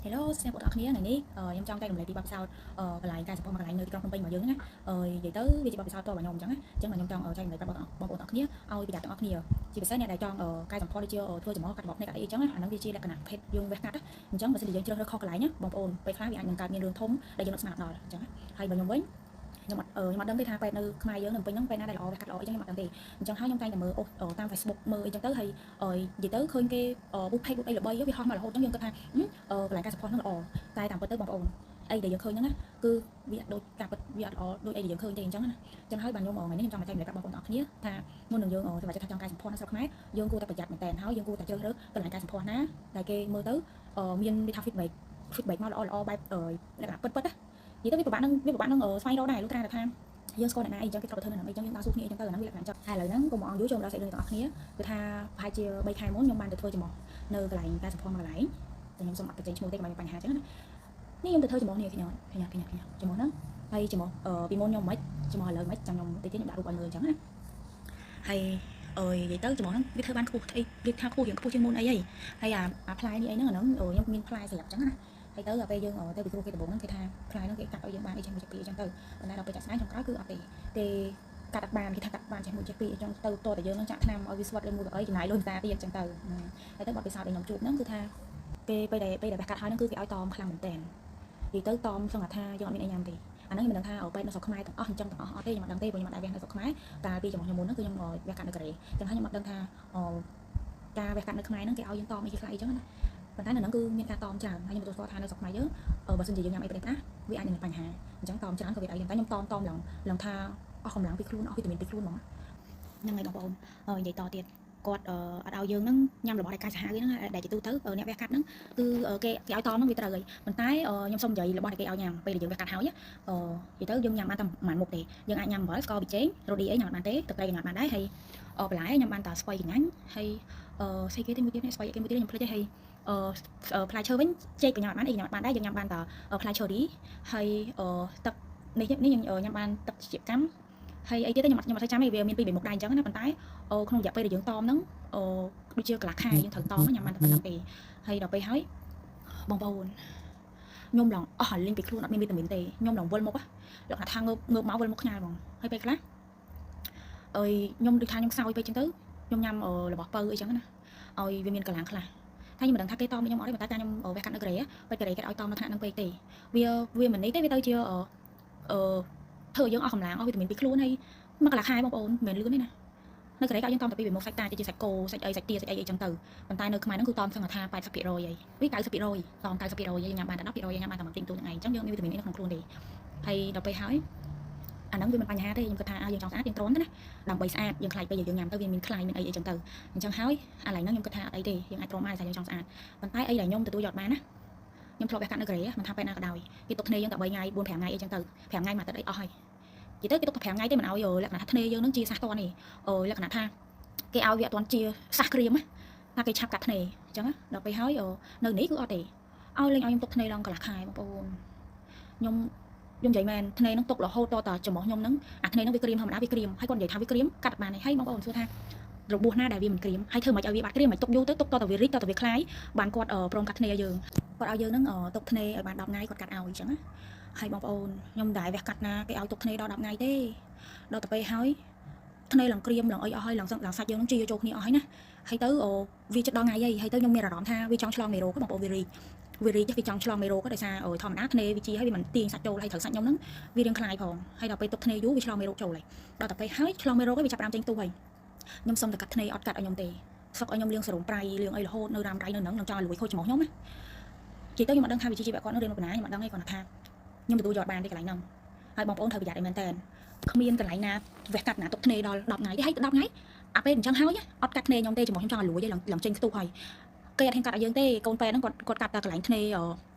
Hello xem bộគ្នាថ្ងៃនេះខ្ញុំចង់ចែករំលែកពីបទពិសោធន៍កន្លែងការសម្ពោធមកកន្លែងនៅទីក្រុងភ្នំពេញរបស់យើងណានិយាយទៅវាជាបទពិសោធន៍តរបស់ខ្ញុំអញ្ចឹងណាអញ្ចឹងខ្ញុំចង់ចែករំលែកប្រាប់បងប្អូនទាំងគ្នាឲ្យប្រយ័ត្នទាំងអស់គ្នាជាពិសេសអ្នកដែលចង់កាយសម្ពោធដូចជាធ្វើចំហកាត់បបភ្នែកអីអញ្ចឹងណាអាហ្នឹងវាជាលក្ខណៈភេទយើងវះកាត់អញ្ចឹងបើសិនជាយើងជ្រើសរើសខុសកន្លែងណាបងប្អូនពេលខ្លះវាអាចនឹងកើតមានរឿងធំដែលយើងនឹកស្មានដល់អញ្ចឹងណាហើយបើខ្ញុំវិញខ្ញុំអត់ដឹងទេថាពេទ្យនៅខ្មែរយើងនៅពេញហ្នឹងពេទ្យណាដែលល្អវះកាត់ល្អអីចឹងខ្ញុំអត់ដឹងទេអញ្ចឹងហើយខ្ញុំតែងតែមើលតាម Facebook មើលអីចឹងទៅហើយនិយាយទៅឃើញគេពុះផេកពុះអីល្បីវាហោះមករហូតចឹងយើងគិតថាកន្លែងការសម្ពោធហ្នឹងល្អតែតាមពិតទៅបងប្អូនអីដែលយើងឃើញហ្នឹងណាគឺវាដូចការពិតវាអត់ល្អដូចអីដែលយើងឃើញទេអញ្ចឹងណាអញ្ចឹងហើយបានខ្ញុំថ្ងៃនេះខ្ញុំចង់មកចែករំលែកប្រាប់បងប្អូនទាំងអស់គ្នាថាមុននឹងយើងសម្រាប់ថាចង់ការសម្ពោធនៅស្រុកខ្មែរយើងគួរតែប្រយ័ត្នមែនតើហើយយើងគួរតែជ្រើសរើសកន្លែងការសម្ពោធណាដែលគេមើលទៅមានវាថា feedback មកល្អបែបលក្ខណៈពិតណានិយាយទៅវាពិបាកនឹងស្វែងរកដែរលុះត្រាតែថាយើងស្គាល់អ្នកណាអីចឹងគេត្រូវធ្វើនៅហ្នឹងអីចឹងយើងដើរសួរគ្នាអីចឹងទៅអាហ្នឹងវាលក្ខណៈចិត្តហើយឥឡូវហ្នឹងកុំអងយូរចូលដល់សាច់រឿងទាំងអស់គ្នាគឺថាប្រហែលជា3ខែមុនខ្ញុំបានទៅធ្វើចំហនៅកន្លែងការសម្ពោធមួយកន្លែងតែខ្ញុំសូមអត់បញ្ចេញឈ្មោះទេកុំឲ្យមានបញ្ហាចឹងណានេះខ្ញុំទៅធ្វើចំហនេះខ្ញុំចំហហ្នឹងហើយចំហពីមុនខ្ញុំមិនចំហឥឡូវមិនចាំខ្ញុំតិចទៀតខ្ញុំដាក់រូបឲ្យមើលចឹងណាហើយនិយាយទៅចំហហ្នឹងវាធ្វើបានខ្ពស់អីវាថាខ្ពស់ជាងមុនអីហើយអាផ្លែនេះអីហ្នឹងអាហ្នឹងខ្ញុំមានផ្លែស្រាប់ចឹងណាហើយទៅពេលយើងទៅពីគ្រូគេដំបូងហ្នឹងគេថាផ្លែហ្នឹងគេកាត់ឲ្យយើងបានអីចេះមួយចេះពីរអញ្ចឹងទៅប៉ុន្តែដល់ពេលចាក់ស្ដែងចុងក្រោយគឺអត់ទេកាត់អត់បានគេថាកាត់បានចេះមួយចេះពីរអញ្ចឹងទៅតតែយើងនឹងចាក់ថ្នាំឲ្យវាស្វិតឬមួយក៏អីចំណាយលុយតាទៀតអញ្ចឹងទៅហើយទៅបទពិសោធន៍ដែលខ្ញុំជួបហ្នឹងគឺថាគេពេលដែលកាត់ហើយហ្នឹងគឺគេឲ្យតមខ្លាំងមែនតើនិយាយទៅតមសង្ឃថាយើងអត់មានអីញ៉ាំទេអាហ្នឹងខ្ញុំមិនដឹងថាពេទ្យនៅស្រុកខ្មែរទាំងអស់អញ្ចឹងទាំងអស់អត់ទេខ្ញុំអត់ដឹងទេព្រោះខ្ញុំអត់ដែរវះនៅស្រុកខ្មែរកាលពីចំនួនខ្ញុំមុនហ្នឹងគឺខ្ញុំវះកាត់នៅកូរ៉េអញ្ចឹងហើយខ្ញុំអត់ដឹងថាការវះកាត់នៅខ្មែរហ្នឹងគេឲ្យយើងតមអីគេខ្លះអីចឹងណាប៉ុន្តែនៅហ្នឹងគឺមានការតមច្រើនហើយខ្ញុំទទួលស្គាល់ថានៅស្រុកខ្មែរយើងបើសិនជាយើងញ៉ាំអីប្រេះខ្លះវាអាចនឹងមានបញ្ហាអញ្ចឹងតមច្រើនក៏វាអីតែខ្ញុំតមឡើងថាអស់កម្លាំងពីខ្លួនអស់វីតាមីនពីខ្លួនហ្មងហ្នឹងហើយបងប្អូននិយាយតទៀតគាត់អត់ឲ្យយើងហ្នឹងញ៉ាំរបស់ដែលកាយសាហាវហ្នឹងដែលជាទូទៅអ្នកវះកាត់ហ្នឹងគឺគេឲ្យតមហ្នឹងវាត្រូវហើយប៉ុន្តែខ្ញុំសូមនិយាយរបស់ដែលគេឲ្យញ៉ាំពេលដែលយើងវះកាត់ហើយនិយាយទៅយើងញ៉ាំបានតែប្រហែលមុខទេយើងអាចញ៉ាំអំបិលស្ករប៊ីចេងរ៉ូឌីអីញ៉ាំបានទេទឹកត្រីញ៉ាំបានដែរហើយបន្លែញ៉ាំបានតែស្វ័យកញ្ញាញ់ហើយស្អីគេទេមួយទៀតនេះស្វ័យគេមួយទៀតខ្ញុំភ្លេចហើយផ្លែឈើវិញចេកក៏ញ៉ាំបានអីញ៉ាំបានដែរយើងញ៉ាំបានតែផ្លែឈើរីហើយទឹកនេះខ្ញុំញ៉ាំបានទឹកជាកម្មហើយអីទៀតខ្ញុំអត់ទៅចាំទេវាមានពីរបីមុខដែរអញ្ចឹងណាប៉ុន្តែក្នុងរយៈពេលដែលយើងតមហ្នឹងដូចជាកន្លះខែយើងត្រូវតមញ៉ាំបានតែប៉ុណ្្នឹងទេហើយដល់ពេលហើយបងប្អូនខ្ញុំឡងអស់អាលីងពីខ្លួនអត់មានវីតាមីនទេខ្ញុំឡងវិលមុខលក្ខណៈថាងើបមកវិលមុខខ្ញាល់ហ្មងហើយពេលខ្លះខ្ញុំដូចថាខ្ញុំខ្សោយពេកអញ្ចឹងទៅខ្ញុំញ៉ាំរបស់ពៅអីចឹងណាឲ្យវាមានកម្លាំងខ្លះតែខ្ញុំមិនដឹងថាគេតមខ្ញុំអត់ទេប៉ុន្តែការខ្ញុំវះកាត់នៅកូរ៉េពេទ្យកូរ៉េគេឲ្យតមនៅថ្នាក់ហ្នឹងពេកទេវាមិននេះទេវាទៅជាធ្វើយើងអស់កម្លាំងអស់វីតាមីនពីខ្លួនហើយមកកន្លះខែបងប្អូនមិនមែនលឿនទេណានៅកូរ៉េគេឲ្យយើងតមតែពីមុខសាច់តាជាសាច់គោសាច់អីសាច់ទាសាច់អីអញ្ចឹងទៅប៉ុន្តែនៅខ្មែរហ្នឹងគឺតមសឹងថា 80% ហើយវា 90% តម 90% យើងញ៉ាំបានតែ 10% យើងញ៉ាំបានតែមួយទីទូហ្នឹងឯងអញ្ចឹងយើងមានវីតាមីនអីក្នុងខ្លួនទេហើយដល់ពេលហើយអាហ្នឹងវាមិនបញ្ហាទេខ្ញុំគិតថាយើងចង់ស្អាតយើងទ្រាំទៅណាដើម្បីស្អាតយើងខ្លាចពេលយើងញ៉ាំទៅវាមានខ្លាញ់មានអីអញ្ចឹងទៅអញ្ចឹងហើយអាឡៃហ្នឹងខ្ញុំគិតថាអត់អីទេយើងអាចទ្រាំបានតែយើងចង់ស្អាតប៉ុន្តែអីដែលខ្ញុំទទួលយកបានណាខ្ញុំធ្លាប់វះកាត់នៅកូរ៉េមិនថាពេលណាក៏ដោយគេទុកគ្នាយើងតែ3ថ្ងៃ4 5ថ្ងៃអីចឹងទៅ5ថ្ងៃមួយអាទិត្យអីអស់ហើយនិយាយទៅគេទុកតែ5ថ្ងៃទេមិនឲ្យលក្ខណៈថាធ្នេយើងនឹងជាសះតន់ទេលក្ខណៈថាគេឲ្យវាអត់តន់ជាសះក្រៀមណាគេឆាប់កាត់ធ្នេអញ្ចឹងដល់ពេលហើយនៅនេះគឺអត់ទេឲ្យលេងឲ្យខ្ញុំទុកធ្នេឡើងកន្លះខែបងប្អូនខ្ញុំនិយាយមែនធ្នេនឹងទុករហូតតចំហខ្ញុំនឹងអាធ្នេនឹងវាក្រៀមធម្មតាវាក្រៀមហើយគាត់និយាយថាវាក្រៀមកាត់បានហើយបងប្អូនសួរថារបួសណាដែលវាមិនក្រៀមហើយធ្វើមិនឲ្យវាបាត់ក្រៀមមិនទុកយូរទៅទុកតតែវារីកតតែវាคล้ายបានគាត់ព្រមកាត់ធ្នេឲ្យយើងគាត់ឲ្យយើងនឹងទុកធ្នេឲ្យបាន10ថ្ងៃគាត់កាត់ឲ្យអញ្ចឹងណាហើយបងប្អូនខ្ញុំតែវះកាត់ណាគេឲ្យទុកធ្នេដល់10ថ្ងៃទេដល់ទៅពេលហើយធ្នេឡើងក្រៀមឡើងអីអស់ហើយឡើងសាច់យើងនឹងជាចូលគ្នាអស់ហើយណាហើយទៅវាជិតដល់ថ្ងៃហើយទៅខ្ញុំមានអារម្មណ៍ថាវាចង់ឆ្លងមេរោគបងប្អូនវារីកវាចង់ឆ្លងមេរោគដោយសារធម្មតាធ្នេវាជាហើយវាមិនទាញសាច់ចូលហើយត្រូវសាច់ខ្ញុំហ្នឹងវារៀងខ្លាយផងហើយដល់ពេលទុកធ្នេយូរវាឆ្លងមេរោគចូលហើយដល់ទៅពេលហើយឆ្លងមេរោគហើយវាចាប់ផ្ដើមចេញទូហើយខ្ញុំសុំតែកាត់ធ្នេអត់កាត់ឲ្យខ្ញុំទេសឹកឲ្យខ្ញុំលៀងសរោមប្រៃលៀងអីរហូតនៅរាមរៃនៅហ្នឹងនឹងចង់ឲ្យលួយខូចច្រមុះខ្ញុំណានិយាយទៅខ្ញុំអត់ដឹងថាវិជ្ជាជីវៈគាត់នឹងរៀនមកពីណាខ្ញុំអត់ដឹងទេគាត់ថាខ្ញុំទទួលយកបានទេកន្លែងហ្នឹងហើយបងប្អូនត្រូវប្រយ័ត្នឲ្យមែនតើគ្មានកន្លែងណាវះកាត់ណាទុកធ្នេដល់10ថ្ងៃទេហើយ10ថ្ងៃអាពេលអញ្ចឹងហើយអត់កាត់ធ្នេខ្ញុំទេច្រមុះខ្ញុំចង់ឲ្យលួយទេឡើងចេញខ្ទុះហើយគេអត់ហ៊ានកាត់ឲ្យយើងទេកូនប៉ែហ្នឹងគាត់កាត់តែកន្លែងធ្នេ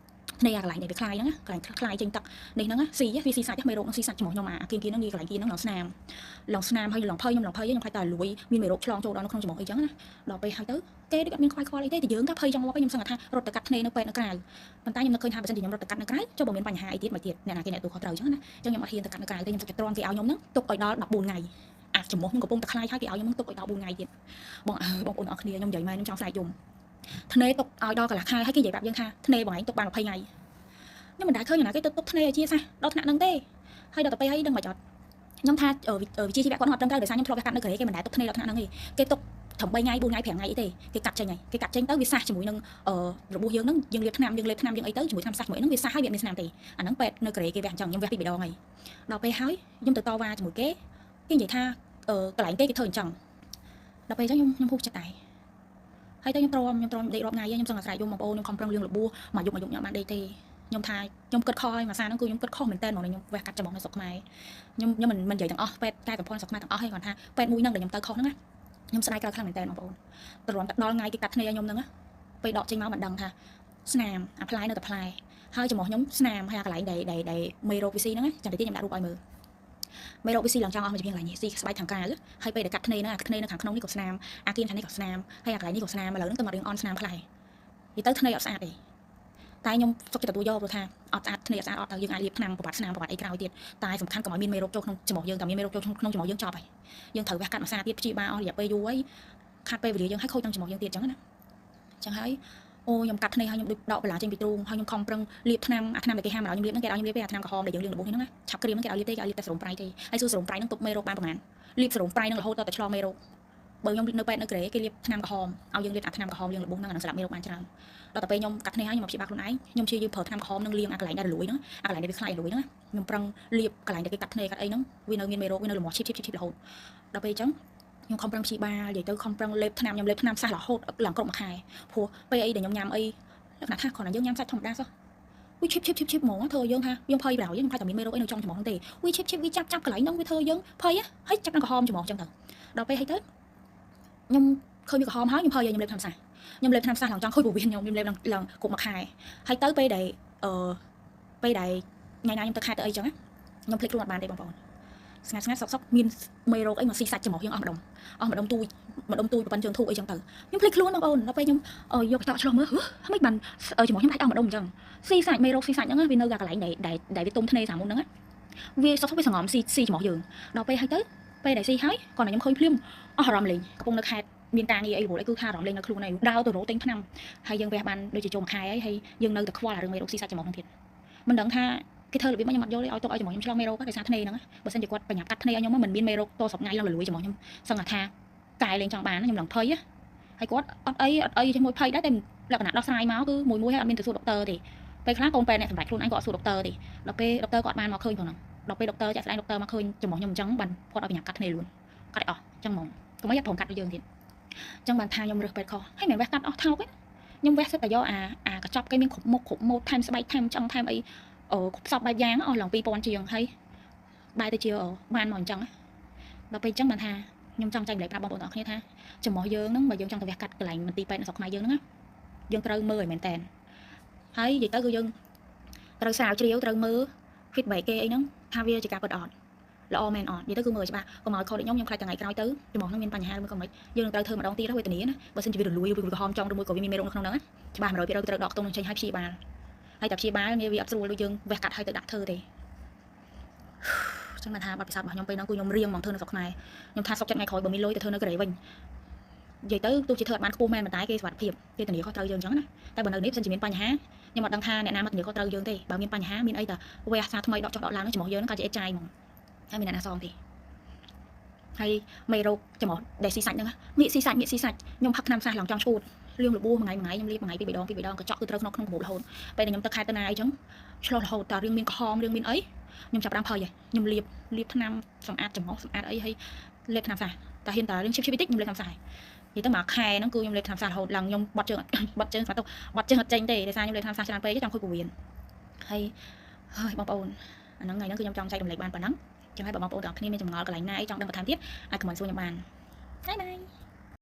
អាកន្លែងដែលវាខ្លាយហ្នឹងកន្លែងខ្លាយចេញទឹកនេះហ្នឹងស៊ីវាស៊ីសាច់មេរោគនឹងស៊ីសាច់ច្រមុះខ្ញុំអាគៀនហ្នឹងវាកន្លែងគៀនហ្នឹងឡងស្នាមហើយឡងភ័យខ្ញុំខ្លាចតែលួយមានមេរោគឆ្លងចូលដល់នៅក្នុងច្រមុះអីចឹងណាដល់ពេលហើយទៅគេដូចអត់មានខ្វាយខ្វល់អីទេតែយើងក៏ភ័យចង់មកខ្ញុំសឹងថារត់ទៅកាត់ធ្នេនៅពេទ្យនៅក្រៅប៉ុន្តែខ្ញុំនឹកឃើញថាបើសិនជាខ្ញុំរត់ទៅកាត់នៅក្រៅចុះបើមានបញ្ហាអីទៀតមកទៀតអ្នកណាគេអ្នកទូខុសត្រូវចឹងណាចឹងខ្ញុំអត់ហ៊ានទៅកាត់នៅក្រៅទេខ្ញុំសុខចិត្តទ្រាំគេឲ្យខ្ញុំហ្នឹងទុកឲ្យដល់14ថ្ងៃអាច្រមុះខ្ញុំកំពុងតែខ្លាយហើយគេឲ្យខ្ញុំហ្នឹងទុកឲ្យដល់4ថ្ងៃទៀតបងប្អូនអរគ្នាខ្ញុំនិយាយមែនខ្ញុំចង់ស្រែកយំ ធ្នេទុកឲ្យដល់កន្លះខែហើយគេនិយាយប្រាប់យើងថាធ្នេបងឯងទុកបាន20ថ្ងៃខ្ញុំមិនដែលឃើញណាគេទុកធ្នេឲ្យជាសះដល់ថ្នាក់ហ្នឹងទេហើយដល់ទៅពេលហើយដឹងមិនអត់ខ្ញុំថាវិជាជីវៈគាត់អត់ដឹងត្រូវដោយសារខ្ញុំធ្លាប់វាកាត់នៅក្រេគេមិនដែលទុកធ្នេដល់ថ្នាក់ហ្នឹងទេគេទុកត្រឹម3ថ្ងៃ4ថ្ងៃ5ថ្ងៃអីទេគេកាត់ចេញហើយគេកាត់ចេញទៅវាសះជាមួយនឹងរបួសយើងហ្នឹងយើងលេបថ្នាំយើងអីទៅជាមួយថ្នាំសះជាមួយហ្នឹងវាសះហើយវាមានស្នាមទេអាហ្នឹងពេទ្យនៅក្រេគេវះអញ្ចឹងខ្ញុំវះពីម្ដងហើយដល់ពេលហើយខ្ញុំទៅតវ៉ាជាមួយគេនិយាយថាកន្លែងគេធ្វើអញ្ចឹងដល់ពេលអញ្ចឹងខ្ញុំហូបចិត្តដែរហើយទៅខ្ញុំទ្រាំដេករាប់ថ្ងៃខ្ញុំសឹងអាស្រ័យយំបងប្អូនខ្ញុំខំប្រឹងលឿងរបួសមកយប់ខ្ញុំបានដេកទេខ្ញុំថាខ្ញុំគិតខុសហើយមួយសារហ្នឹងគឺខ្ញុំគិតខុសមែនតើហ្មងខ្ញុំវះកាត់ច្រមុះនៅស្រុកខ្មែរខ្ញុំមិននិយាយទាំងអស់ពេទ្យកាយសម្ព័ន្ធស្រុកខ្មែរទាំងអស់ហើយគាត់ថាពេទ្យមួយហ្នឹងដែលខ្ញុំទៅខុសហ្នឹងណាខ្ញុំស្ដាយក្រោយខ្លាំងមែនតើបងប្អូនទៅរំដល់ថ្ងៃគេកាត់គ្នាឲ្យខ្ញុំហ្នឹងពេលដកចេញមកមិនដឹងថាស្នាមអាផ្លែនៅតែផ្លែហើយច្រមុះខ្ញុំស្នាមហើយកន្លែងដែលមេរោគ VC ហ្នឹងចាំតិចខ្ញុំដាក់រូបឲ្យមើលមេរោគ VC ឡើងចង់អស់មួយជាងកន្លែងនេះស៊ីស្បែកខាងក្រៅហើយពេលដែលកាត់គ្នាហ្នឹងអាគ្នានៅខាងក្នុងនេះក៏ស្នាមអាគៀនខាងនេះក៏ស្នាមហើយអាកន្លែងនេះក៏ស្នាមឥឡូវហ្នឹងទៅមករៀងអន់ស្នាមផ្លែនិយាយទៅគ្នាអត់ស្អាតទេតែខ្ញុំសុខចិត្តទទួលយកព្រោះថាអត់ស្អាតគ្នាអត់ស្អាតអត់ទៅយើងអាចលាបថ្នាំប្របាត់ស្នាមប្របាត់អីក្រោយទៀតតែសំខាន់កុំឲ្យមានមេរោគចូលក្នុងច្រមុះយើងតែមានមេរោគចូលក្នុងច្រមុះយើងចប់ហើយយើងត្រូវវះកាត់មួយសារទៀតព្យាបាលអស់រយៈពេលយូរហើយខាត់ពេលវេលាយើងឲ្យខូចទាំងច្រមុះយើងទៀតអញ្ចឹងណាអញ្ចឹងហើយអូខ្ញុំកាត់គ្នាហើយខ្ញុំដកបន្លាចេញពីទ្រូងហើយខ្ញុំខំប្រឹងលាបថ្នាំអាថ្នាំដែលគេហាមឲ្យខ្ញុំលាបហ្នឹងគេឲ្យខ្ញុំលាបទេអាថ្នាំក្រហមដែលយើងលាងរបួសហ្នឹងណាឆាប់ក្រៀមហ្នឹងគេឲ្យលាបទេគេឲ្យលាបតែសេរ៉ុមប្រៃទេហើយសួរសេរ៉ុមប្រៃហ្នឹងទប់មេរោគបានប្រហែលលាបសេរ៉ុមប្រៃហ្នឹងរហូតដល់តែឆ្លងមេរោគបើខ្ញុំនៅពេទ្យនៅក្រេគេលាបថ្នាំក្រហមឲ្យយើងលាបអាថ្នាំក្រហមលាងរបួសហ្នឹងអានឹងសម្រាប់មេរោគបានច្រើនដល់តែពេលខ្ញុំកាត់គ្នាហើយខ្ញុំមកព្យាបាលខ្លួនឯងខ្ញុំព្យាយាមប្រើថ្នាំក្រហមនឹងលាងអាកន្លែងដែលរលួយហ្នឹងអាកន្លែងដែលវាខ្លាយរលួយហ្នឹងខ្ញុំប្រឹងលាបកន្លែងដែលគេកាត់គ្នាកាត់អីហ្នឹងវានៅមានមេរោគវានៅលំមាស់ឈីបរហូតដល់ពេលអញ្ចឹងខ្ញុំខំប្រឹងព្យាបាលនិយាយទៅខំប្រឹងលេបថ្នាំខ្ញុំលេបថ្នាំសះរហូតឡើងគ្រប់មួយខែព្រោះពេលអីដែលខ្ញុំញ៉ាំអីលក្ខណៈថាគ្រាន់តែយើងញ៉ាំសាច់ធម្មតាសោះវាឈីបហ្មងធ្វើយើងថាយើងភ័យប្រហែលយើងខ្លាចតែមានមេរោគអីនៅtrongច្រមុះហ្នឹងទេវាឈីបវាចាប់កន្លែងហ្នឹងវាធ្វើយើងភ័យហើយចាប់នឹងក្រហមច្រមុះអញ្ចឹងទៅដល់ពេលហើយទៅខ្ញុំឃើញវាក្រហមហើយខ្ញុំភ័យខ្ញុំលេបថ្នាំសះឡើងចង់ខូចពោះវៀនខ្ញុំលេបឡើងគ្រប់មួយខែហើយទៅពេលដែលពេលដែលថ្ងៃណាខ្ញុំទៅខែទៅអីចឹងខ្ញុំភ្លេចខ្លួនអត់បានទេបងប្អូនស្ងាត់សុកមានមេរោគអីមកស៊ីសាច់ច្រមុះយើងអស់ម្ដុំទូចប៉ុណ្ណឹងជើងធូបអីចឹងទៅខ្ញុំភ្លេចខ្លួនបងប្អូនដល់ពេលខ្ញុំយកតក់ឆ្លោះមើលមិនបានច្រមុះខ្ញុំដាច់អស់ម្ដុំអញ្ចឹងស៊ីសាច់មេរោគស៊ីសាច់ហ្នឹងវានៅកន្លែងដែលវាទុំធ្នេសាមុនហ្នឹងវាសុកវាសងំស៊ីច្រមុះយើងដល់ពេលហើយទៅពេលដែលស៊ីហើយគាត់តែខ្ញុំឃើញភ្លាមអស់អារម្មណ៍លេងកំពុងនៅខេត្តមានការងារអីរហូតអីគឺថាអារម្មណ៍លេងនៅខ្លួនឯងដើរទៅរោទិញថ្នាំហើយយើងវះបានដូចជាចូលមួយខែហើយយើងនៅតែខ្វល់អារឿងមេរោគស៊ីសាច់ច្រមុះហ្នឹងទៀតមិនដឹងថាគេធ្វើរបៀបខ្ញុំអត់យល់ទេឲ្យទុកឲ្យច្រមុះខ្ញុំឆ្លងមេរោគដោយសារធ្នេហ្នឹងបើសិនជាគាត់បញ្ញាប់កាត់ធ្នេឲ្យខ្ញុំមិនមានមេរោគត10ថ្ងៃឡើងលលួយច្រមុះខ្ញុំសឹងថាកាយលេងចង់បានខ្ញុំឡើងភ័យហើយគាត់អត់អីជាមួយភ័យដែរតែលក្ខណៈដោះស្រាយមកគឺមួយហើយអត់មានទៅសួរដុកទ័រទេពេលខ្លះកូនពេទ្យអ្នកសម្រាប់ខ្លួនឯងក៏អត់សួរដុកទ័រទេដល់ពេលដុកទ័រក៏អត់បានមកឃើញផងហ្នឹងដល់ពេលដុកទ័រចាក់ស្ដែងដុកទ័រមកឃើញច្រមុះខ្ញុំអញ្ចឹងបានគាត់ឲ្យបញ្ញាប់កាត់ធ្នេលួនកាត់ឲ្យអស់អញ្ចឹងហ្មងកុំឲ្យប្រមកាត់ដូចយើងទៀតអញ្ចឹងបានថាខ្ញុំរើសពេទ្យខុសហើយមិនវះកាត់អស់ថោកទេខ្ញុំវះសិតតែយកអាកញ្ចប់គេមានគ្រប់មុខគ្រប់ម៉ូដថែមស្បែកថែមឆ្អឹងថែមអីផ្សព្វបែបយ៉ាងអស់ឡើង2000ជាងហើយបែរទៅជាបានមកអញ្ចឹងដល់ពេលអញ្ចឹងបានថាខ្ញុំចង់ចែកម្លែកប្រាប់បងប្អូនទាំងអស់គ្នាថាច្រមុះយើងហ្នឹងបើយើងចង់ទៅវះកាត់កន្លែងមន្ទីរពេទ្យនៅស្រុកខ្មែរយើងហ្នឹងយើងត្រូវមើលឲ្យមែនតែនហើយនិយាយទៅគឺយើងត្រូវស្រាវជ្រាវត្រូវមើល feedback គេអីហ្នឹងថាវាជាការពិតអត់ល្អមែនអត់និយាយទៅគឺមើលច្បាស់កុំឲ្យខុសដូចខ្ញុំខ្លាចថ្ងៃក្រោយទៅច្រមុះហ្នឹងមានបញ្ហាឬក៏មិនយើងនឹងត្រូវធ្វើម្ដងទៀតវេទនាណាបើសិនជាវារលួយឬក្រហមចង់ឬមួយក៏វាមានមេរោគនៅក្នុងហ្នឹងច្បាស់ 100% ត្រូវដកខ្ទង់នឹងចេញឲ្យព្យាបាលហើយតែព្យាបាលវាអត់ស្រួលដូចយើងវះកាត់ឲ្យទៅដាក់ធ្វើទេចឹងថាបទពិសោធន៍របស់ខ្ញុំពេលហ្នឹងគឺខ្ញុំរៀងមកធ្វើនៅស្រុកខ្មែរខ្ញុំថាសុខចិត្តថ្ងៃក្រោយបើមានលុយទៅធ្វើនៅកូរ៉េវិញនិយាយទៅទោះជាធ្វើអត់បានខ្ពស់មែនតែគេសុខភាពគេធានាខុសត្រូវយើងចឹងណាតែបើនៅនេះសិនជាមានបញ្ហាខ្ញុំអត់ដឹងថាអ្នកណាមកធានាខុសត្រូវយើងទេបើមានបញ្ហាមានអីតើវះសារថ្មីដកចុះដកឡើងច្រមុះយើងហ្នឹងក៏ជាអេតចាយហ្មងហើយមានអ្នកណាសងទេហើយមេរោគច្រមុះដែលស៊ីសាច់ហ្នឹងងាកស៊ីសាច់ខ្ញុំផឹកថ្នាំសះឡើងចង់ឈួតលឿងរបួសមួយថ្ងៃខ្ញុំលាបមួយថ្ងៃពីរដងកញ្ចក់គឺត្រូវក្នុងកាបូបរហូតពេលខ្ញុំទៅខេត្តទៅណាអីចឹងឆ្លោះរហូតតើរឿងមានក្រហមរឿងមានអីខ្ញុំចាប់បានភ័យខ្ញុំលាបថ្នាំសម្អាតច្រមុះសម្អាតអីហើយលេបថ្នាំសះតែហ៊ានតើរឿងឈីបតិចខ្ញុំលេបថ្នាំសះនិយាយទៅមួយខែហ្នឹងគឺខ្ញុំលេបថ្នាំសះរហូតឡើងខ្ញុំបត់ជើងស្វាត់ទៅបត់ជើងអត់ចេញទេដោយសារខ្ញុំលេបថ្នាំសះច្រើនពេកចង់ខូចពោះវៀនហើយបងប្អូនអាហ្នឹងថ្ងៃហ្នឹងគឺខ្ញុំចង់ចែករំលែកបានប៉ុណ្ណឹងចឹងហើយបងប្អូនទាំងគ្នាមានចម្ងល់កន្លែងណាអីចង់ដឹងបន្ថែមទៀតអាច comment សួរខ្ញុំបានបាយ